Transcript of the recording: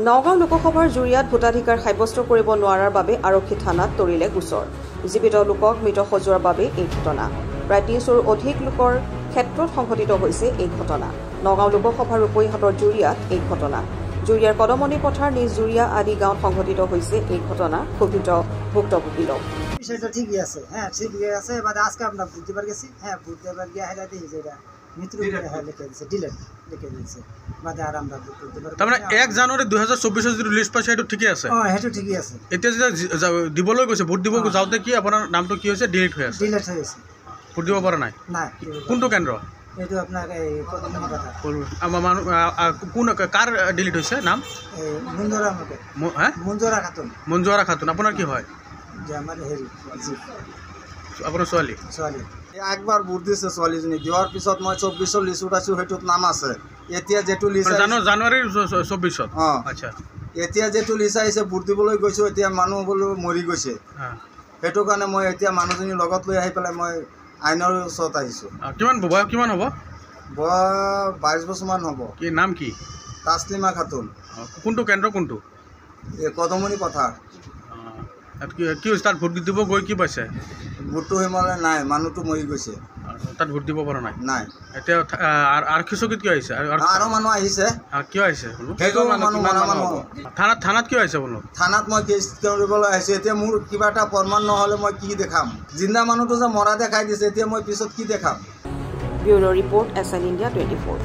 নগাঁও লোকসভাৰ জুৰিয়াত ভোটাধিকাৰ সাব্যস্ত কৰিব নোৱাৰাৰ বাবে আৰক্ষী থানাত তৰিলে গোচৰ। জীৱিত লোকক মৃত সজোৱাৰ বাবে এই ঘটনা। প্ৰায় ৩০ৰো অধিক লোকৰ ক্ষেত্ৰত সংঘটিত হৈছে এই ঘটনা। নগাঁও লোকসভাৰ ৰূপৈহাটৰ জুৰিয়াত এই ঘটনা। জুৰিয়াৰ কদমনি পথাৰ নিজ জুৰিয়া আদি গাঁৱত সংঘটিত হৈছে এই ঘটনা। ক্ষোভিত ভুক্তভোগী লোক। বিষয়টা ঠিকই আছে, হ্যাঁ ঠিকই আছে। এবার আজকে আমরা বুধবার গেছি, হ্যাঁ বুধবার গিয়ে হেরা দিই যেটা মৃত্যু লিখে দিয়েছে, ডিলেট লিখে দিয়েছে। বাদে আর আমরা বুধবার তার মানে 1 জানুৱাৰী 2024 যে লিষ্ট পাইছে সেইটো ঠিকই আছে। সেইটো ঠিকই আছে। এতিয়া যে দিবলৈ গৈছে ভোট দিব যাওঁতে কি আপোনাৰ নামটো কি হৈছে ডিলিট হৈ আছে? ডিলেট হৈ আছে। ভোট দিব পৰা নাই? নাই। কোনটো কেন্দ্ৰ? এইটো আপনার এই কদমনি কথা। কোন কার ডিলিট হৈছে নাম? মঞ্জুরা মতে। হ্যাঁ মঞ্জুরা খাতুন। মঞ্জুরা খাতুন। আপোনাৰ কি হয়? যে আমাৰ হেৰি জি আপোনাৰ ছোৱালী? ছোৱালী। একবাৰ ভোট দিছে ছোৱালীজনী, দিয়াৰ পিছত মই 24 লিষ্ট উঠাইছোঁ, সেইটোত নাম আছে। এতিয়া যেটো লিষ্ট জানুৱাৰীৰ 24 আচ্ছা, এতিয়া যেটো লিষ্ট আহিছে ভোট দিবলৈ গৈছোঁ, এতিয়া মানুহ বোলো মৰি গৈছে। সেইটো কাৰণে মই এতিয়া মানুহজনী লগত লৈ আহি পেলাই মই আইনৰ ওচৰত আহিছোঁ। কিমান বয়স কিমান হ'ব? বয়স 22 বছৰমান হ'ব। কি নাম কি? তাছলিমা খাতুন। কোনটো কেন্দ্ৰ কোনটো? এই কদমনি পথাৰ। কি হৈছে তাত ভোট দিব গৈ কি পাইছে? ভোটটো সিমানে নাই, মানুহটো মৰি গৈছে। তাত ভোট দিব পৰা নাই? নাই। এতিয়া আৰক্ষী চকীত কিয় আহিছে? আৰু মানুহ আহিছে। কিয় আহিছে বোলো? সেইটো মানুহ থানাত কিয় আহিছে বোলো? থানাত মই কেছ কৰিবলৈ আহিছোঁ। এতিয়া মোৰ কিবা এটা প্ৰমাণ নহ'লে মই কি দেখাম? জিন্দা মানুহটো যে মৰা দেখাই দিছে, এতিয়া মই পিছত কি দেখাম? Bureau' report SN India 24।